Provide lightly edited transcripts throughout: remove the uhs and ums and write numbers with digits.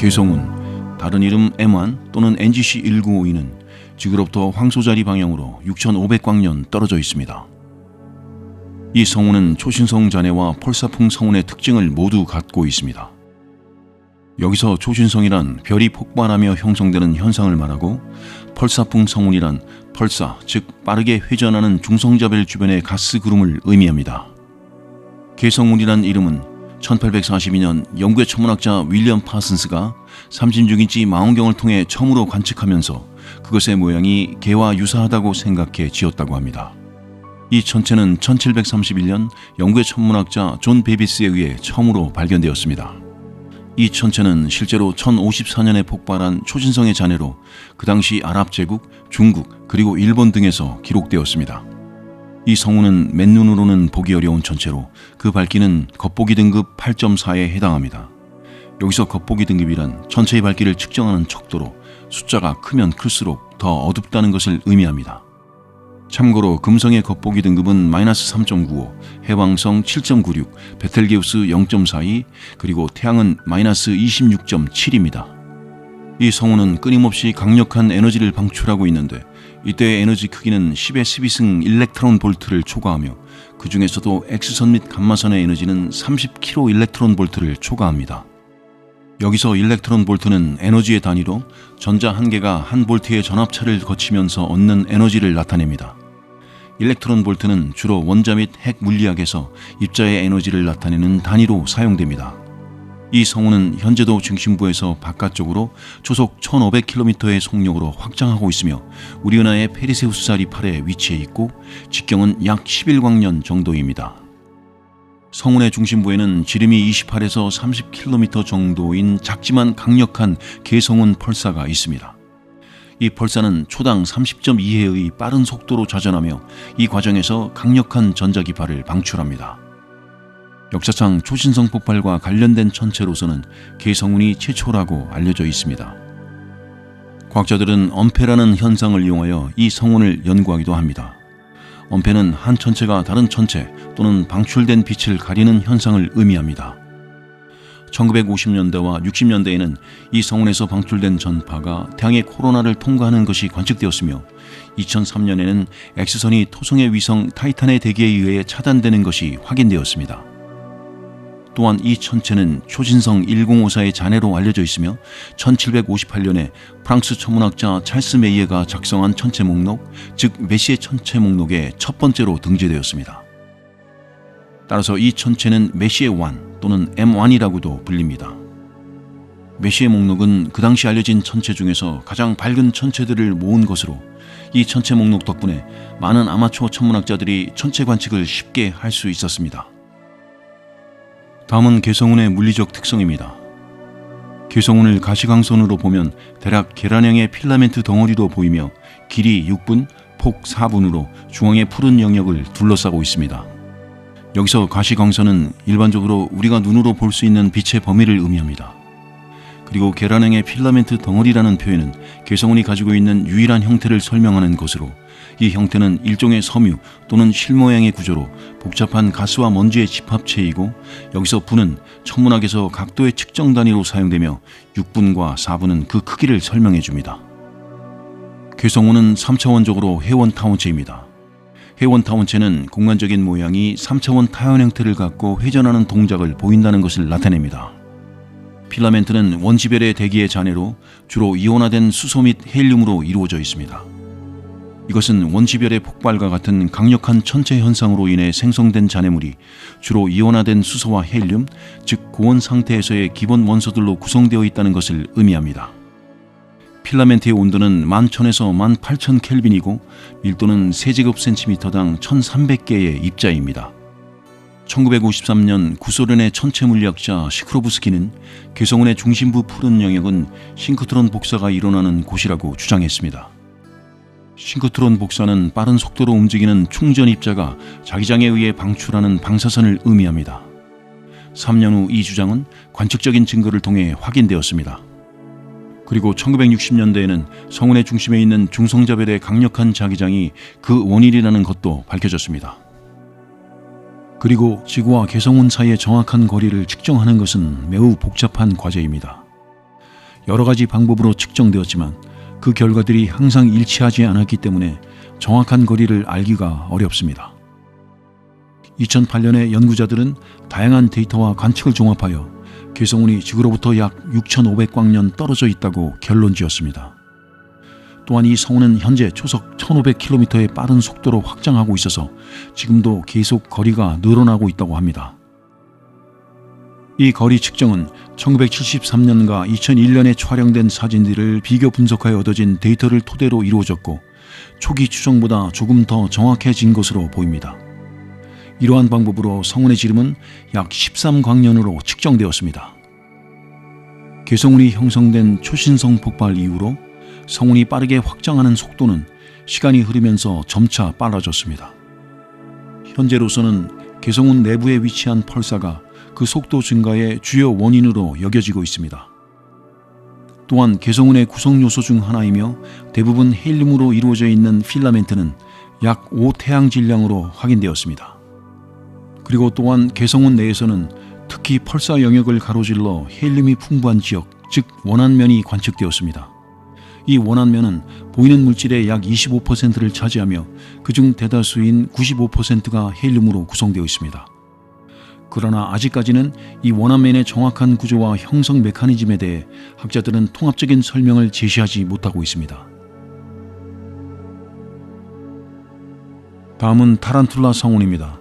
개성운, 다른 이름 M1 또는 NGC 1952는 지구로부터 황소자리 방향으로 6500광년 떨어져 있습니다. 이 성운은 초신성 잔해와 펄사풍 성운의 특징을 모두 갖고 있습니다. 여기서 초신성이란 별이 폭발하며 형성되는 현상을 말하고, 펄사풍 성운이란 펄사, 즉 빠르게 회전하는 중성자별 주변의 가스 구름을 의미합니다. 개성운이란 이름은 1842년 영국의 천문학자 윌리엄 파슨스가 36인치 망원경을 통해 처음으로 관측하면서 그것의 모양이 개와 유사하다고 생각해 지었다고 합니다. 이 천체는 1731년 영국의 천문학자 존 베비스에 의해 처음으로 발견되었습니다. 이 천체는 실제로 1054년에 폭발한 초신성의 잔해로 그 당시 아랍 제국, 중국, 그리고 일본 등에서 기록되었습니다. 이 성운은 맨눈으로는 보기 어려운 천체로 그 밝기는 겉보기 등급 8.4에 해당합니다. 여기서 겉보기 등급이란 천체의 밝기를 측정하는 척도로 숫자가 크면 클수록 더 어둡다는 것을 의미합니다. 참고로 금성의 겉보기 등급은 마이너스 3.95, 해왕성 7.96, 베텔게우스 0.42, 그리고 태양은 마이너스 26.7입니다. 이 성운은 끊임없이 강력한 에너지를 방출하고 있는데, 이때의 에너지 크기는 10의 12승 일렉트론 볼트를 초과하며 그 중에서도 X선 및 감마선의 에너지는 30kilo 일렉트론 볼트를 초과합니다. 여기서 일렉트론 볼트는 에너지의 단위로 전자 한 개가 한 볼트의 전압차를 거치면서 얻는 에너지를 나타냅니다. 일렉트론 볼트는 주로 원자 및 핵 물리학에서 입자의 에너지를 나타내는 단위로 사용됩니다. 이 성운은 현재도 중심부에서 바깥쪽으로 초속 1500km의 속력으로 확장하고 있으며 우리 은하의 페르세우스자리 8에 위치해 있고 직경은 약 11광년 정도입니다. 성운의 중심부에는 지름이 28에서 30km 정도인 작지만 강력한 개성운 펄사가 있습니다. 이 펄사는 초당 30.2회의 빠른 속도로 자전하며 이 과정에서 강력한 전자기파를 방출합니다. 역사상 초신성 폭발과 관련된 천체로서는 개성운이 최초라고 알려져 있습니다. 과학자들은 엄폐라는 현상을 이용하여 이 성운을 연구하기도 합니다. 엄폐는 한 천체가 다른 천체 또는 방출된 빛을 가리는 현상을 의미합니다. 1950년대와 60년대에는 이 성운에서 방출된 전파가 태양의 코로나를 통과하는 것이 관측되었으며 2003년에는 X선이 토성의 위성 타이탄의 대기에 의해 차단되는 것이 확인되었습니다. 또한 이 천체는 초신성 1054의 잔해로 알려져 있으며 1758년에 프랑스 천문학자 찰스 메이에가 작성한 천체 목록, 즉 메시에 천체 목록에 첫 번째로 등재되었습니다. 따라서 이 천체는 메시에 1 또는 M1이라고도 불립니다. 메시에 목록은 그 당시 알려진 천체 중에서 가장 밝은 천체들을 모은 것으로 이 천체 목록 덕분에 많은 아마추어 천문학자들이 천체 관측을 쉽게 할 수 있었습니다. 다음은 개성운의 물리적 특성입니다. 개성운을 가시광선으로 보면 대략 계란형의 필라멘트 덩어리로 보이며 길이 6분, 폭 4분으로 중앙의 푸른 영역을 둘러싸고 있습니다. 여기서 가시광선은 일반적으로 우리가 눈으로 볼 수 있는 빛의 범위를 의미합니다. 그리고 계란형의 필라멘트 덩어리라는 표현은 개성운이 가지고 있는 유일한 형태를 설명하는 것으로 이 형태는 일종의 섬유 또는 실 모양의 구조로 복잡한 가스와 먼지의 집합체이고 여기서 분은 천문학에서 각도의 측정 단위로 사용되며 6분과 4분은 그 크기를 설명해 줍니다. 개성운은 3차원적으로 회원 타원체입니다. 회원 타원체는 공간적인 모양이 3차원 타원 형태를 갖고 회전하는 동작을 보인다는 것을 나타냅니다. 필라멘트는 원시별의 대기의 잔해로 주로 이온화된 수소 및 헬륨으로 이루어져 있습니다. 이것은 원시별의 폭발과 같은 강력한 천체 현상으로 인해 생성된 잔해물이 주로 이온화된 수소와 헬륨, 즉 고온 상태에서의 기본 원소들로 구성되어 있다는 것을 의미합니다. 필라멘트의 온도는 11,000에서 18,000켈빈이고 밀도는 세제곱센티미터당 1,300개의 입자입니다. 1953년 구소련의 천체 물리학자 시크로브스키는 개성운의 중심부 푸른 영역은 싱크트론 복사가 일어나는 곳이라고 주장했습니다. 싱크트론 복사는 빠른 속도로 움직이는 충전 입자가 자기장에 의해 방출하는 방사선을 의미합니다. 3년 후 이 주장은 관측적인 증거를 통해 확인되었습니다. 그리고 1960년대에는 성운의 중심에 있는 중성자별의 강력한 자기장이 그 원인이라는 것도 밝혀졌습니다. 그리고 지구와 개성운 사이의 정확한 거리를 측정하는 것은 매우 복잡한 과제입니다. 여러 가지 방법으로 측정되었지만 그 결과들이 항상 일치하지 않았기 때문에 정확한 거리를 알기가 어렵습니다. 2008년에 연구자들은 다양한 데이터와 관측을 종합하여 개성운이 지구로부터 약 6,500광년 떨어져 있다고 결론지었습니다. 또한 이 성운은 현재 초속 1,500km의 빠른 속도로 확장하고 있어서 지금도 계속 거리가 늘어나고 있다고 합니다. 이 거리 측정은 1973년과 2001년에 촬영된 사진들을 비교 분석하여 얻어진 데이터를 토대로 이루어졌고 초기 추정보다 조금 더 정확해진 것으로 보입니다. 이러한 방법으로 성운의 지름은 약 13광년으로 측정되었습니다. 개성운이 형성된 초신성 폭발 이후로 성운이 빠르게 확장하는 속도는 시간이 흐르면서 점차 빨라졌습니다. 현재로서는 개성운 내부에 위치한 펄사가 그 속도 증가의 주요 원인으로 여겨지고 있습니다. 또한 개성운의 구성 요소 중 하나이며 대부분 헬륨으로 이루어져 있는 필라멘트는 약 5태양 질량으로 확인되었습니다. 그리고 또한 개성운 내에서는 특히 펄사 영역을 가로질러 헬륨이 풍부한 지역, 즉 원안면이 관측되었습니다. 이 원안면은 보이는 물질의 약 25%를 차지하며 그중 대다수인 95%가 헬륨으로 구성되어 있습니다. 그러나 아직까지는 이 원안면의 정확한 구조와 형성 메커니즘에 대해 학자들은 통합적인 설명을 제시하지 못하고 있습니다. 다음은 타란툴라 성운입니다.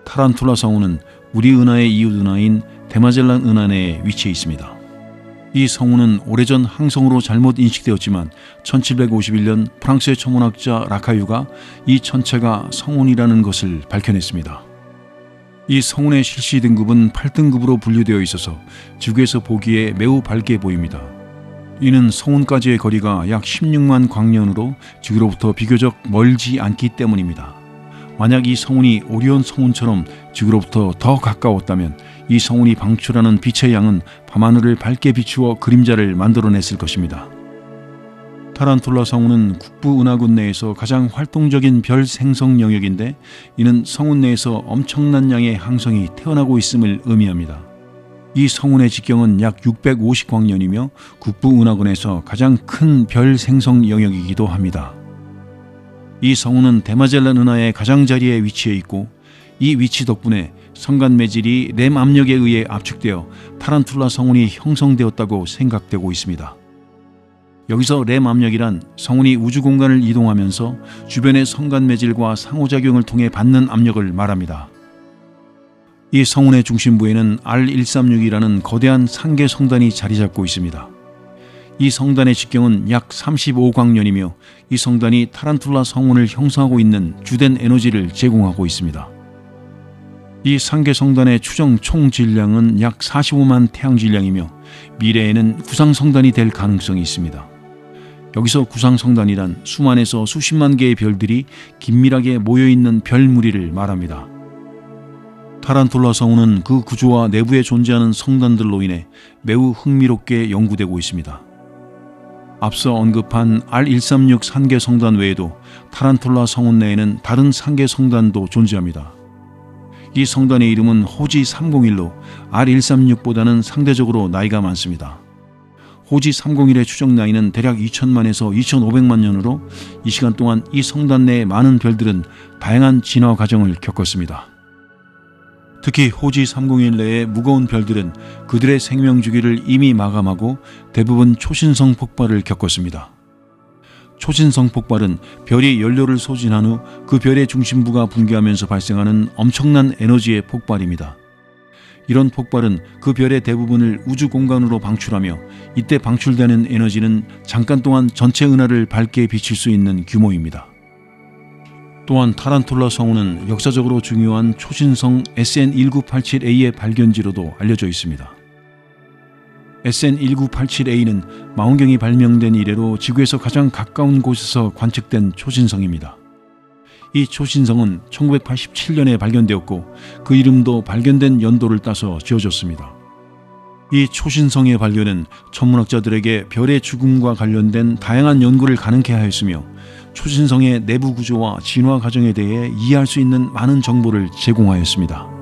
타란툴라 성운은 우리 은하의 이웃 은하인 데마젤란 은하 내에 위치해 있습니다. 이 성운은 오래전 항성으로 잘못 인식되었지만 1751년 프랑스의 천문학자 라카유가 이 천체가 성운이라는 것을 밝혀냈습니다. 이 성운의 실시 등급은 8등급으로 분류되어 있어서 지구에서 보기에 매우 밝게 보입니다. 이는 성운까지의 거리가 약 16만 광년으로 지구로부터 비교적 멀지 않기 때문입니다. 만약 이 성운이 오리온 성운처럼 지구로부터 더 가까웠다면 이 성운이 방출하는 빛의 양은 밤하늘을 밝게 비추어 그림자를 만들어냈을 것입니다. 타란툴라 성운은 국부은하군 내에서 가장 활동적인 별 생성 영역인데 이는 성운 내에서 엄청난 양의 항성이 태어나고 있음을 의미합니다. 이 성운의 직경은 약 650광년이며 국부은하군에서 가장 큰 별 생성 영역이기도 합니다. 이 성운은 데마젤란 은하의 가장자리에 위치해 있고 이 위치 덕분에 성간 매질이 램 압력에 의해 압축되어 타란툴라 성운이 형성되었다고 생각되고 있습니다. 여기서 램 압력이란 성운이 우주 공간을 이동하면서 주변의 성간 매질과 상호작용을 통해 받는 압력을 말합니다. 이 성운의 중심부에는 R136이라는 거대한 상계 성단이 자리 잡고 있습니다. 이 성단의 직경은 약 35광년이며 이 성단이 타란툴라 성운을 형성하고 있는 주된 에너지를 제공하고 있습니다. 이 상계 성단의 추정 총 질량은 약 45만 태양 질량이며 미래에는 구상 성단이 될 가능성이 있습니다. 여기서 구상 성단이란 수만에서 수십만 개의 별들이 긴밀하게 모여있는 별 무리를 말합니다. 타란툴라 성운은 그 구조와 내부에 존재하는 성단들로 인해 매우 흥미롭게 연구되고 있습니다. 앞서 언급한 R136 상계 성단 외에도 타란툴라 성운 내에는 다른 상계 성단도 존재합니다. 이 성단의 이름은 호지 301로 R136보다는 상대적으로 나이가 많습니다. 호지 301의 추정 나이는 대략 2000만에서 2500만 년으로 이 시간 동안 이 성단 내의 많은 별들은 다양한 진화 과정을 겪었습니다. 특히 호지 301 내의 무거운 별들은 그들의 생명 주기를 이미 마감하고 대부분 초신성 폭발을 겪었습니다. 초신성 폭발은 별이 연료를 소진한 후 그 별의 중심부가 붕괴하면서 발생하는 엄청난 에너지의 폭발입니다. 이런 폭발은 그 별의 대부분을 우주 공간으로 방출하며 이때 방출되는 에너지는 잠깐 동안 전체 은하를 밝게 비칠 수 있는 규모입니다. 또한 타란툴라 성운은 역사적으로 중요한 초신성 SN1987A의 발견지로도 알려져 있습니다. SN1987A는 망원경이 발명된 이래로 지구에서 가장 가까운 곳에서 관측된 초신성입니다. 이 초신성은 1987년에 발견되었고 그 이름도 발견된 연도를 따서 지어졌습니다. 이 초신성의 발견은 천문학자들에게 별의 죽음과 관련된 다양한 연구를 가능케 하였으며 초신성의 내부 구조와 진화 과정에 대해 이해할 수 있는 많은 정보를 제공하였습니다.